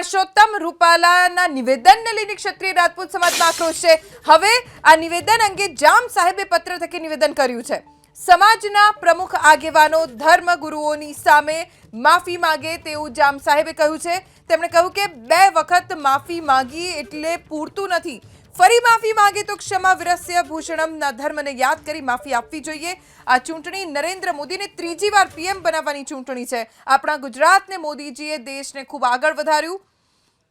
પરસોત્તમ રૂપાલાના નિવેદનને લઈને ક્ષત્રિય રાજપૂત સમાજમાં આક્રોશ છે। હવે આ નિવેદન અંગે જામ સાહેબે પત્ર થકી નિવેદન કર્યું છે। સમાજના પ્રમુખ આગેવાનો ધર્મગુરુઓની સામે માફી માંગે તેવું જામ સાહેબે કહ્યું છે। તેમણે કહ્યું કે 2 વખત માફી માંગી એટલે પૂરતું નથી, ફરી માફી માંગે તો ક્ષમા વિરસ્ય ભૂષણમના ધર્મને યાદ કરી માફી આપવી જોઈએ। આ ચૂંટણી નરેન્દ્ર મોદીને ત્રીજી વાર પીએમ બનાવવાની ચૂંટણી છે। આપણા ગુજરાતને મોદીજીએ દેશને ખૂબ આગળ વધાર્યું,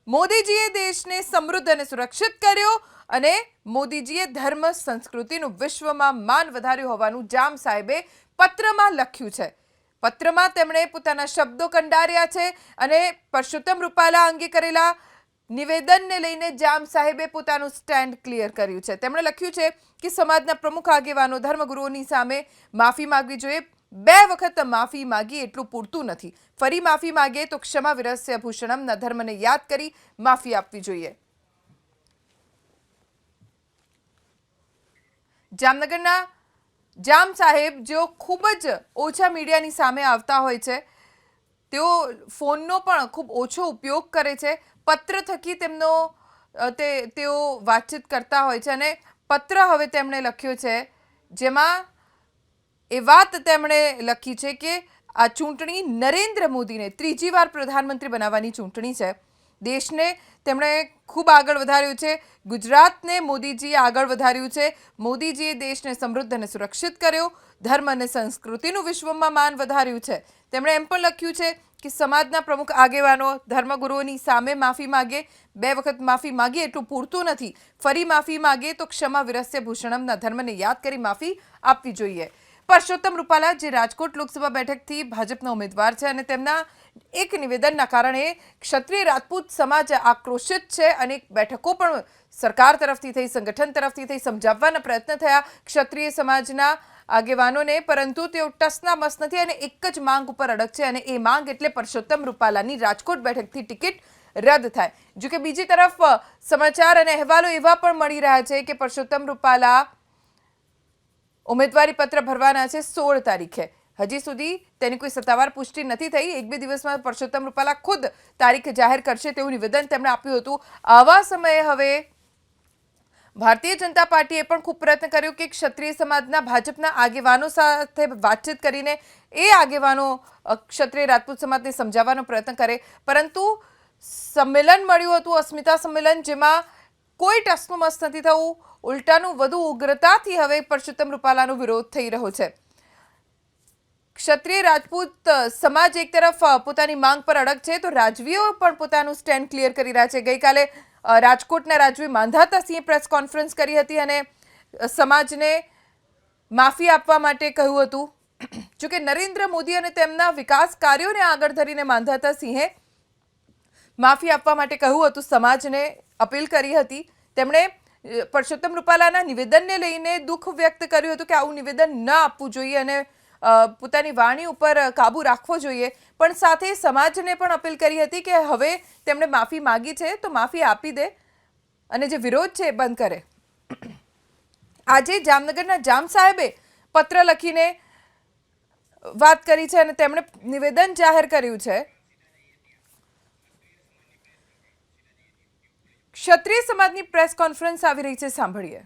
મોદીજીએ દેશને સમૃદ્ધ અને સુરક્ષિત કર્યો અને મોદીજીએ ધર્મ સંસ્કૃતિનું વિશ્વમાં માન વધાર્યું હોવાનું જામ સાહેબે પત્રમાં લખ્યું છે। પત્રમાં તેમણે પોતાના શબ્દો કંડાર્યા છે અને પરસોત્તમ રૂપાલા અંગે કરેલા નિવેદનને લઈને જામ સાહેબે પોતાનું સ્ટેન્ડ ક્લિયર કર્યું છે। તેમણે લખ્યું છે કે સમાજના પ્રમુખ આગેવાનો ધર્મગુરુઓની સામે માફી માંગવી જોઈએ। 2 વખત માફી માંગી એટલું પૂરતું નથી, ફરી માફી માંગે તો ક્ષમા વિરસ્ય ભૂષણમના ધર્મને યાદ કરી માફી આપવી જોઈએ। જામનગરના જામ સાહેબ જેઓ ખૂબ જ ઓછા મીડિયાની સામે આવતા હોય છે, તેઓ ફોનનો પણ ખૂબ ઓછો ઉપયોગ કરે છે। પત્ર થકી તેઓ વાતચીત કરતા હોય છે અને પત્ર હવે તેમણે લખ્યો છે જેમાં એ વાત તેમણે લખી છે કે આ ચૂંટણી નરેન્દ્ર મોદીને ત્રીજી વાર પ્રધાનમંત્રી બનાવવાની ચૂંટણી છે। દેશને તેમણે ખૂબ આગળ વધાર્યું છે, ગુજરાતને મોદીજીએ આગળ વધાર્યું છે, મોદીજીએ દેશને સમૃદ્ધ અને સુરક્ષિત કર્યો, ધર્મ અને સંસ્કૃતિનું વિશ્વમાં માન વધાર્યું છે। તેમણે એમ પણ લખ્યું છે કે સમાજના પ્રમુખ આગેવાનો ધર્મગુરુઓની સામે માફી માગે, 2 વખત માફી માગી એટલું પૂરતું નથી, ફરી માફી માગે તો ક્ષમા વિરસ્ય ભૂષણમના ધર્મને યાદ કરી માફી આપવી જોઈએ। પરસોત્તમ રૂપાલા જે રાજકોટ લોકસભા બેઠકથી ભાજપના ઉમેદવાર છે અને તેમના એક નિવેદનના કારણે ક્ષત્રિય રાજપૂત સમાજ આક્રોશિત છે। અનેક બેઠકો પણ સરકાર તરફથી થઈ, સંગઠન તરફથી થઈ, સમજાવવાના પ્રયત્ન થયા ક્ષત્રિય સમાજના આગેવાનોને, પરંતુ તેઓ ટસના મસ નથી અને એક જ માંગ ઉપર અડગ છે અને એ માંગ એટલે પરસોત્તમ રૂપાલાની રાજકોટ બેઠકથી ટિકિટ રદ થાય। જો કે બીજી તરફ સમાચાર અને અહેવાલો એવા પણ મળી રહ્યા છે કે પરસોત્તમ રૂપાલા ઉમેદવારી પત્ર ભરવાના છે 16 તારીખે। હજી સુધી તેની કોઈ સત્તાવાર પુષ્ટિ નથી થઈ। 1-2 દિવસમાં પરસોત્તમ રૂપાલા ખુદ તારીખ જાહેર કરશે તેવું નિવેદન તેમણે આપ્યું હતું। આવા સમયે હવે ભારતીય જનતા પાર્ટીએ પણ ખૂબ પ્રયત્ન કર્યો કે ક્ષત્રિય સમાજના ભાજપના આગેવાનો સાથે વાતચીત કરીને એ આગેવાનો ક્ષત્રિય રાજપૂત સમાજને સમજાવવાનો પ્રયત્ન કરે, પરંતુ સંમેલન મળ્યું હતું, અસ્મિતા સંમેલન, જેમાં કોઈ ટસનું મસ નથી થયું, ઉલટાનું વધુ ઉગ્રતાથી હવે પરસોત્તમ રૂપાલાનો વિરોધ થઈ રહ્યો છે। ક્ષત્રિય રાજપૂત સમાજ એક તરફ પોતાની માંગ પર અડગ છે તો રાજવીઓ પણ પોતાનું સ્ટેન્ડ ક્લિયર કરી રહ્યા છે। ગઈકાલે રાજકોટના રાજવી માંધાતા સિંહે પ્રેસ કોન્ફરન્સ કરી હતી અને સમાજને માફી આપવા માટે કહ્યું હતું। જોકે નરેન્દ્ર મોદી અને તેમના વિકાસ કાર્યોને આગળ ધરીને માંધાતા સિંહે માફી આપવા માટે કહ્યું હતું, સમાજને અપીલ કરી હતી। તેમણે પરસોત્તમ રૂપાલાના નિવેદનને લઈને દુઃખ વ્યક્ત કર્યું હતું કે આવું નિવેદન ન આપવું જોઈએ અને પોતાની વાણી ઉપર કાબુ રાખવો જોઈએ, પણ સાથે સમાજને પણ અપીલ કરી હતી કે હવે તેમણે માફી માંગી છે તો માફી આપી દે અને જે વિરોધ છે એ બંધ કરે। આજે જામનગરના જામ સાહેબે પત્ર લખીને વાત કરી છે અને તેમણે નિવેદન જાહેર કર્યું છે। ક્ષત્રિય સમાજની પ્રેસ કોન્ફરન્સ આવી રહી છે, સાંભળીએ।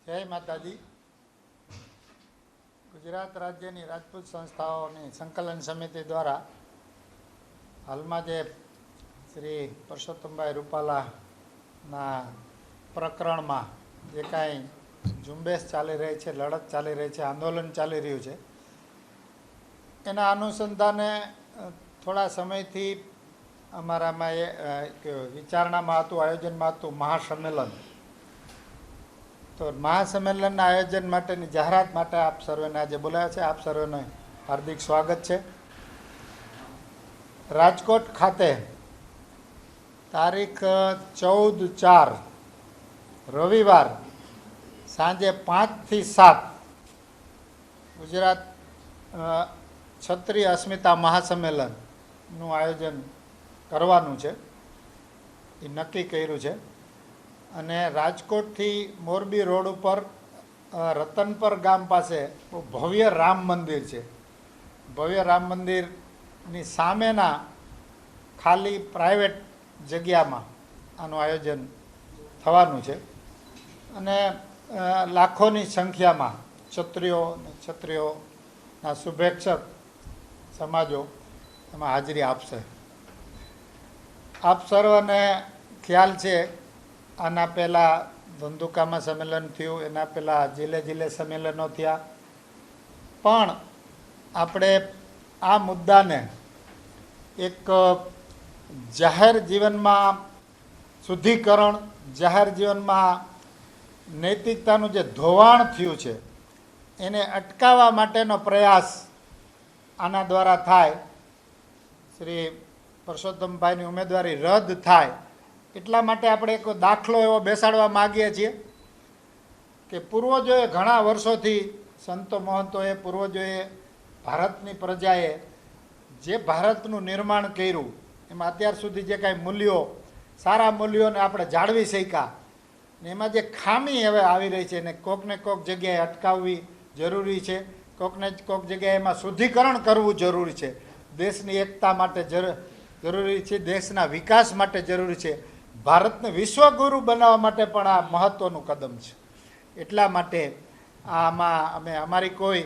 જય માતાજી। ગુજરાત રાજ્યની રાજપૂત સંસ્થાઓની સંકલન સમિતિ દ્વારા હાલમાં જે શ્રી પરસોત્તમભાઈ રૂપાલાના પ્રકરણમાં જે કાંઈ ઝુંબેશ ચાલી રહી છે, લડત ચાલી રહી છે, આંદોલન ચાલી રહ્યું છે, એના અનુસંધાને થોડા સમયથી અમારામાં વિચારણામાં હતું, આયોજનમાં હતું મહાસંમેલન। તો મહાસંમેલનના આયોજન માટેની જાહેરાત માટે આપ સર્વેને આજે બોલાવ્યા છે। આપ સર્વેનું હાર્દિક સ્વાગત છે। રાજકોટ ખાતે તારીખ 14/4 રવિવાર સાંજે 5 થી 7 ગુજરાત ક્ષત્રિય અસ્મિતા મહાસંમેલનનું આયોજન કરવાનું છે। એ નક્કી કર્યું છે. અને રાજકોટથી મોરબી રોડ ઉપર રતનપર ગામ પાસે બહુ ભવ્ય રામ મંદિર છે. ભવ્ય રામ મંદિરની સામેના ખાલી પ્રાઇવેટ જગ્યામાં આનું આયોજન થવાનું છે. અને લાખોની સંખ્યામાં ક્ષત્રિયોના શુભેચ્છક સમાજો એમાં હાજરી આપશે. આપ સર્વને ખ્યાલ છે, આના પહેલાં ધંધુકામાં સંમેલન થયું, એના પહેલાં જિલ્લે જિલ્લે સંમેલનો થયા. પણ આપણે આ મુદ્દાને એક જાહેર જીવનમાં શુદ્ધિકરણ, જાહેર જીવનમાં નૈતિકતાનું જે ધોવાણ થયું છે એને અટકાવવા માટેનો પ્રયાસ આના દ્વારા થાય, શ્રી પરસોત્તમભાઈની ઉમેદવારી રદ થાય એટલા માટે આપણે એક દાખલો એવો બેસાડવા માગીએ છીએ કે પૂર્વજોએ ઘણા વર્ષોથી, સંતો મહંતોએ, પૂર્વજોએ, ભારતની પ્રજાએ જે ભારતનું નિર્માણ કર્યું એમાં અત્યાર સુધી જે કાંઈ મૂલ્યો, સારા મૂલ્યોને આપણે જાળવી શક્યા ને એમાં જે ખામી હવે આવી રહી છે એને કોકને કોક જગ્યાએ અટકાવવી જરૂરી છે. કોકને કોક જગ્યાએ એમાં શુદ્ધિકરણ કરવું જરૂરી છે. દેશની એકતા માટે જરૂરી છે, દેશના વિકાસ માટે જરૂરી છે, ભારતને વિશ્વગુરુ બનાવવા માટે પણ આ મહત્ત્વનું કદમ છે. એટલા માટે આમાં અમારી કોઈ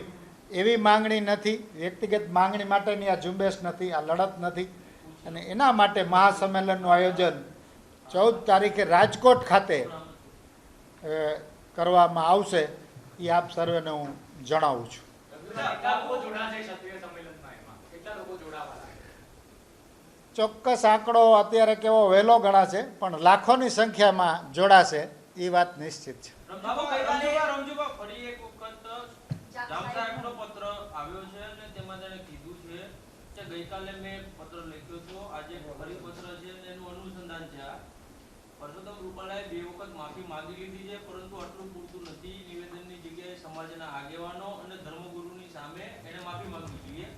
એવી માંગણી નથી, વ્યક્તિગત માંગણી માટેની આ ઝુંબેશ નથી, આ લડત નથી. અને એના માટે મહાસંમેલનનું આયોજન 14 તારીખે રાજકોટ ખાતે કરવામાં આવશે એ આપ સર્વેને હું જણાવું છું. ચોક્કસ આંકડો અત્યારે કેવો વહેલો ગણાશે, પણ લાખોની સંખ્યામાં જોડાશે એ વાત નિશ્ચિત છે. ગઈકાલે મેં પત્ર લખ્યો હતો, આજે ફરી પત્ર છે એનું અનુસંધાન છે. પરસોત્તમ રૂપાલાએ 2 વખત માફી માંગી લીધી છે, પરંતુ આટલું પૂરતું નથી. નિવેદનની જગ્યાએ સમાજના આગેવાનો અને ધર્મગુરુની સામે એને માફી માંગવી જોઈએ.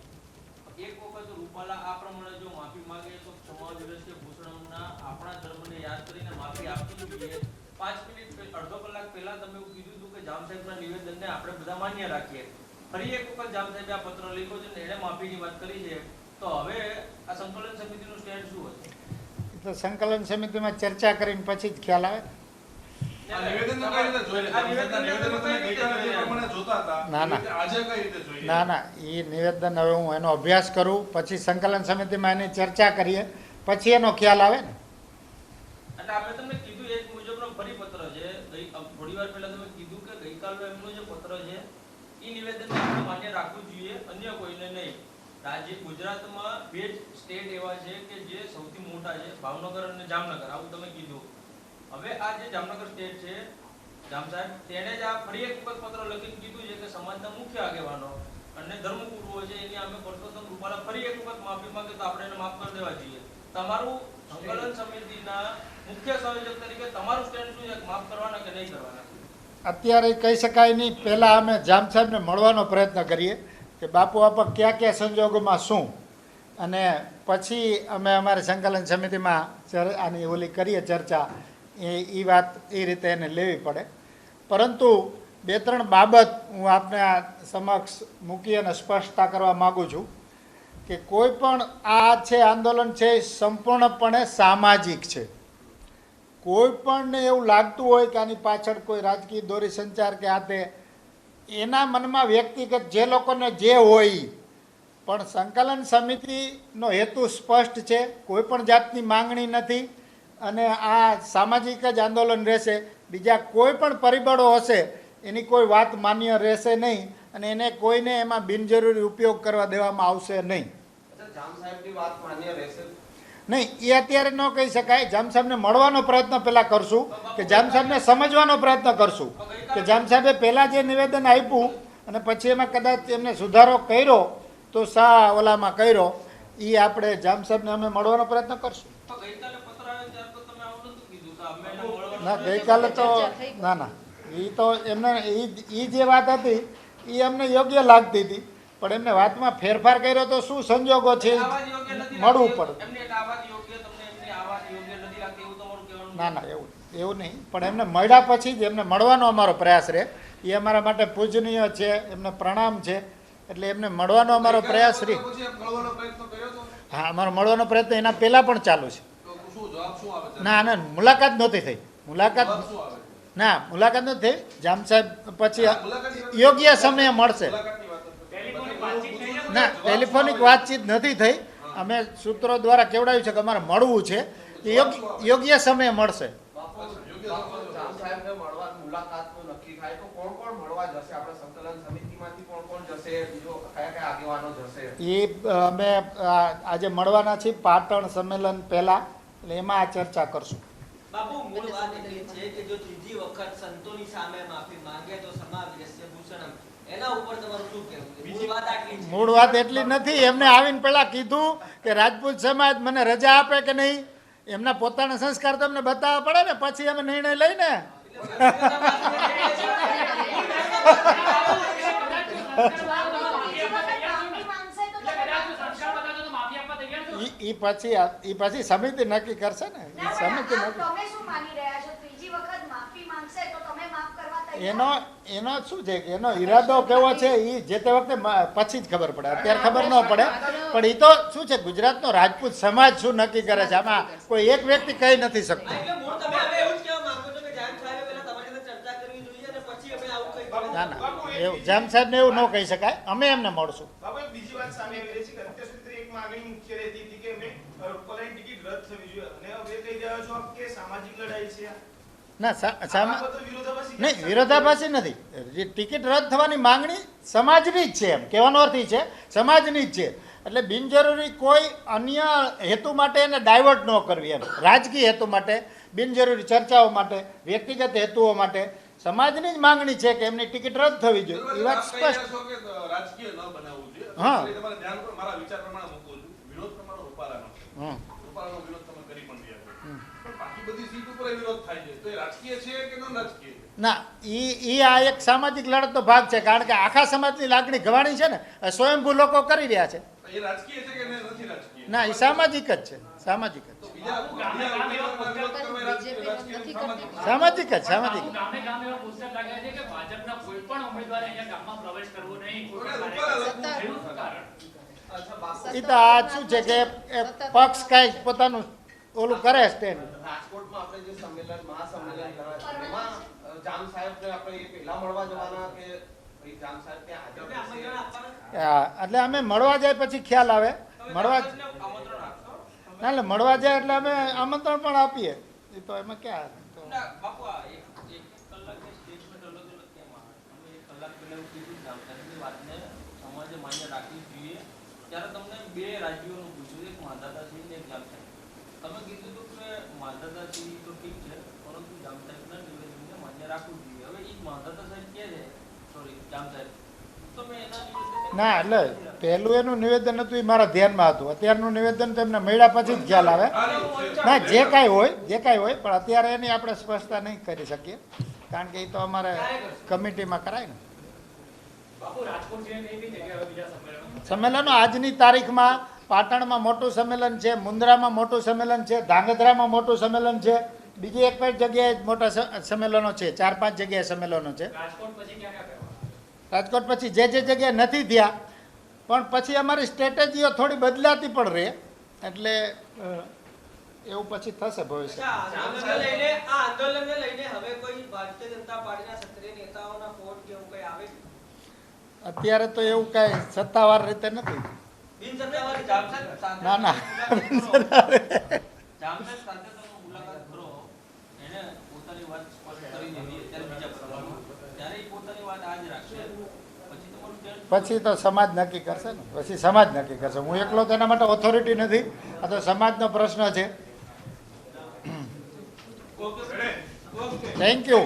એક વખત રૂપાલા આ પ્રમાણે જો માફી માંગે તો ક્ષમા દિવસે ભૂષણમના આપણા ધર્મને યાદ કરીને માફી આપવી જોઈએ. 5 મિનિટ અડધો કલાક પહેલા તમે એવું કીધું હતું કે જામ સાહેબના નિવેદનને આપણે બધા માન્ય રાખીએ. ફરી એક વખત જામ સાહેબે આ પત્ર લખ્યો છે ને એને માફીની વાત કરી છે, તો હવે આ સંકલન સમિતિનું સ્ટેન્ડ શું હશે? તો સંકલન સમિતિમાં ચર્ચા કરીને પછી જ ખ્યાલ આવે. ના, એ નિવેદન હવે હું એનો અભ્યાસ કરું, પછી સંકલન સમિતિમાં એની ચર્ચા કરીએ, પછી એનો ખ્યાલ આવે ને. એટલે આપણે તમને કીધું એ મુજબનો ફરી પત્ર છે. થોડી વાર પહેલા તમે કીધું કે ગઈકાલનો એમનો જે પત્ર છે એ નિવેદન આપણે માન્ય રાખવું જોઈએ, અન્ય કોઈને નહીં. રાજ્ય ગુજરાતમાં 2 સ્ટેટ એવા છે કે જે સૌથી મોટા છે, ભાવનગર અને જામનગર, આવું તમે કીધું. હવે આ જે જામનગર સ્ટેટ છે, જામ સાહેબ, તેણે જ આ ફરી એક વખત પત્ર લખીને કીધું છે કે સમાજના મુખ્ય આગેવાનો અને ધર્મગુરુઓ છે એની અમે પરસોત્તમ રૂપાલા ફરી એક વખત માફી માંગે તો આપણે એને માફ કરી દેવા જોઈએ. તમારું સંકલન સમિતિના મુખ્ય સંયોજક તરીકે તમારું સ્ટેન્ડ શું છે, માફ કરવાના કે નહીં કરવાના? અત્યારે કહી શકાય નહીં. પહેલાં અમે જામ સાહેબને મળવાનો પ્રયત્ન કરીએ કે બાપુ આપા કયા કયા સંજોગોમાં શું, અને પછી અમે અમારી સંકલન સમિતિમાં આની ઓલી કરીએ ચર્ચા. એ વાત એ રીતે એને લેવી પડે. પરંતુ 2-3 બાબત હું આપને આ સમક્ષ મૂકી અને સ્પષ્ટતા કરવા માગું છું કે કોઈ પણ આ છે આંદોલન છે એ સંપૂર્ણપણે સામાજિક છે. કોઈ પણને એવું લાગતું હોય કે આની પાછળ કોઈ રાજકીય દોરી સંચાર કે આ તે, એના મનમાં વ્યક્તિગત જે લોકોને જે હોય, પણ સંકલન સમિતિનો હેતુ સ્પષ્ટ છે. કોઈ પણ જાતની માંગણી નથી અને આ સામાજિક જ આંદોલન રહેશે. બીજા કોઈ પણ પરિબળો હશે એની કોઈ વાત માન્ય રહેશે નહીં અને એને કોઈને એમાં બિનજરૂરી ઉપયોગ કરવા દેવામાં આવશે નહીં. નહીં, એ અત્યારે ન કહી શકાય. જામ સાહેબને મળવાનો પ્રયત્ન પહેલાં કરશું, કે જામ સાહેબને સમજવાનો પ્રયત્ન કરશું કે જામ સાહેબે પહેલાં જે નિવેદન આપ્યું અને પછી એમાં કદાચ એમને સુધારો કર્યો તો ઓલામાં કર્યો, એ આપણે જામ સાહેબને અમે મળવાનો પ્રયત્ન કરશું. ના, ગઈકાલે તો ના, એ તો એમને એ જે વાત હતી એ અમને યોગ્ય લાગતી હતી, પણ એમને વાતમાં ફેરફાર કર્યો તો શું સંજોગો છે મળવું પડે. એવું તમારું કહેવાનું? ના ના એવું નહીં, પણ એમને મળ્યા પછી જ એમને મળવાનો અમારો પ્રયાસ રહે. એ અમારા માટે પૂજનીય છે, એમને પ્રણામ છે, એટલે એમને મળવાનો અમારો પ્રયાસ રહે. હા, અમારો મળવાનો પ્રયત્ન એના પહેલાં પણ ચાલુ છે. ના ના, મુલાકાત નહોતી થઈ. મુલાકાત નથી થઈ. જામ સાહેબ પછી યોગ્ય સમયે મળશે. ના, ટેલિફોનિક વાતચીત નથી થઈ. અમે સૂત્રો દ્વારા કેવડાવ્યું છે કે અમારે મળવું છે, એ યોગ્ય સમયે મળશે. એ અમે આજે મળવાના છીએ પાટણ સંમેલન પહેલા, એટલે એમાં આ ચર્ચા કરશું. બાપુ, મૂળ વાત એટલી છે કે જો ત્રીજી વખત સંતોની સામે માફી માંગે તો સમાવેશ્ય ભૂષણમ, એના ઉપર તમારું શું કહેવું છે? મૂળ વાત આટલી છે. મૂળ વાત એટલી નથી. એમને આવીને પહેલા કીધું કે રાજપૂત સમાજ મને રજા આપે કે નહીં, એમના પોતાના સંસ્કાર તો અમને બતાવવા પડે ને, પછી અમે નિર્ણય લઈને. ઈ પછી સમિતિ નક્કી કરશે ને. સમિતિ એનો શું છે કે એનો ઈરાદો કેવો છે એ જે તે વખતે પછી જ ખબર પડે, અત્યારે ખબર ન પડે. પણ એ તો શું છે, ગુજરાતનો રાજપૂત સમાજ શું નક્કી કરે છે, આમાં કોઈ એક વ્યક્તિ કહી નથી શકતો. એટલે મૂળ તમે હવે એવું જ કહેવા માંગો છો કે જામ સાહેબે પહેલા તમારી સાથે ચર્ચા કરવી જોઈએ અને પછી અમે આવું કંઈક ના ના, એવું જામ સાહેબને એવું ન કહી શકાય. અમે એમને મળશું. બાબુ, એક બીજી વાત સામે આવી રહી છે કે અત્યાર સુધી એક માંગણી મુખ્ય રહેતી હતી કે મેં રૂપાલાની ટિકિટ રદ થવી જોઈએ, અને હવે કહી રહ્યા છો કે સામાજિક લડાઈ છે. ના, આમાં બધો વિરોધાભાસી નહીં, વિરોધાભાસી નથી. જે ટિકિટ રદ થવાની માંગણી સમાજની જ છે, એમ કહેવાનો અર્થ એ છે સમાજની જ છે. એટલે બિનજરૂરી કોઈ અન્ય હેતુ માટે એને ડાયવર્ટ ન કરવી, એમ રાજકીય હેતુ માટે, બિનજરૂરી ચર્ચાઓ માટે, વ્યક્તિગત હેતુઓ માટે સમાજની જ માંગણી છે કે એમની ટિકિટ રદ થવી જોઈએ. એ વાત સ્પષ્ટ. રાજકીય ન બનાવવું જોઈએ. હા. તમારે ધ્યાન પર મારા વિચાર પ્રમાણે મૂકું છું. વિરોધ તમારો રૂપાલાનો છે. હમ. રૂપાલાનો વિરોધ તમે કરી પણ રહ્યા છો. પણ બાકી બધી સીટ ઉપર એ વિરોધ થાય છે. તો એ રાજકીય છે કે ન રાજકીય છે? ના, ઈ આ એક સામાજિક લડતનો ભાગ છે, કારણ કે આખા સમાજની લાગણી ઘવાણી છે ને, સ્વયંભૂ લોકો કરી રહ્યા છે. એ રાજકીય છે કે નથી રાજકીય? ના, એ સામાજિક જ છે, સામાજિક જ. તો બીજા વિરોધ કરવા એ રાજકીય સામાજિક જ, સામાજિક જ. ગામે ગામે એવા પોસ્ટર લાગ્યા છે કે ભાજપના કોઈ પણ ઉમેદવારે અહીંયા ગામમાં પ્રવેશ કરવો નહીં. એનું શું કારણ? એ તો આ શું છે કે એ પક્ષ કાંઈ પોતાનું ઓલું કરે સ્ટેન્ડ. રાજકોટમાં આપણે જે સંમેલન મહાસંમેલન કરાય એમાં જામ સાહેબને આપણે એ પહેલા મળવા જવાના કે ભાઈ જામ સાહેબ ત્યાં હાજર રહેશે? હા, એટલે અમે મળવા જાય પછી ખ્યાલ આવે. મળવા આમંત્રણ આપશો? ના, એટલે મળવા જાય એટલે અમે આમંત્રણ પણ આપીએ. એ તો એમાં ક્યાં તો ના, બાપુ, આ એક કલાકની સ્ટેટમેન્ટ અલગ અલગ કેમ આવે? અમે 1 કલાક પહેલા એવું કીધું જામ સાહેબની વાતને સમાજે માન્ય રાખવી જોઈએ. ત્યારે તમને 2 રાજ્યોનું પૂછ્યું, એક માંધાતાસિંહ ને એક જામ સાહેબ. તમે કીધું હતું કે માંધાતાસિંહ તો ઠીક છે, પરંતુ જામ સાહેબના નિવેદનને માન્ય રાખવું જોઈએ. હવે એ માંધાતા સાહેબ કહે છે, સોરી જામ સાહેબ, તમે એના નિવેદનને ના, એટલે પહેલું એનું નિવેદન હતું એ મારા ધ્યાનમાં હતું. અત્યારનું નિવેદન તો એમને મળ્યા પછી જ ખ્યાલ આવે. ના, જે કાંઈ હોય, પણ અત્યારે એની આપણે સ્પષ્ટતા નહીં કરી શકીએ, કારણ કે એ તો અમારે કમિટીમાં કરાય ને. બાપુ, રાજકોટ છે કઈ જગ્યાએ હવે બીજા સંમેલનો? સંમેલનો આજની તારીખમાં પાટણમાં મોટું સંમેલન છે, મુન્દ્રામાં મોટું સંમેલન છે, ધાંગધ્રામાં મોટું સંમેલન છે, બીજી એક પણ જગ્યાએ મોટા સંમેલનો છે, 4-5 જગ્યાએ સંમેલનો છે. રાજકોટ પછી ક્યાં ક્યાં કરવા? રાજકોટ પછી જે જગ્યાએ નથી થયા, પણ પછી અમારી સ્ટ્રેટેજીઓ થોડી બદલાતી પણ રહે, એટલે એવું પછી થશે ભવિષ્ય. આ આંદોલનને લઈને હવે કોઈ ભારતીય જનતા પાર્ટીના સક્રિય નેતાઓના ફોન કે એવું કંઈ આવે છે? અત્યારે તો એવું કાંઈ સત્તાવાર રીતે નથી. બિનસત્તાવાળી જામ સાહેબ સાથે ના ના જામ સાહેબ સાથે તમે મુલાકાત કરો, એને પોતાની વાત સ્પષ્ટ કરી દીધી અત્યારે બીજા પ્રકરણમાં, ત્યારે એ પોતાની વાત આજ રાખશે, પછી તમારું ટેન્શન પછી તો સમાજ નક્કી કરશે ને. પછી સમાજ નક્કી કરશે. હું એકલો તેના માટે ઓથોરિટી નથી. આ તો સમાજનો પ્રશ્ન છે. Thank you.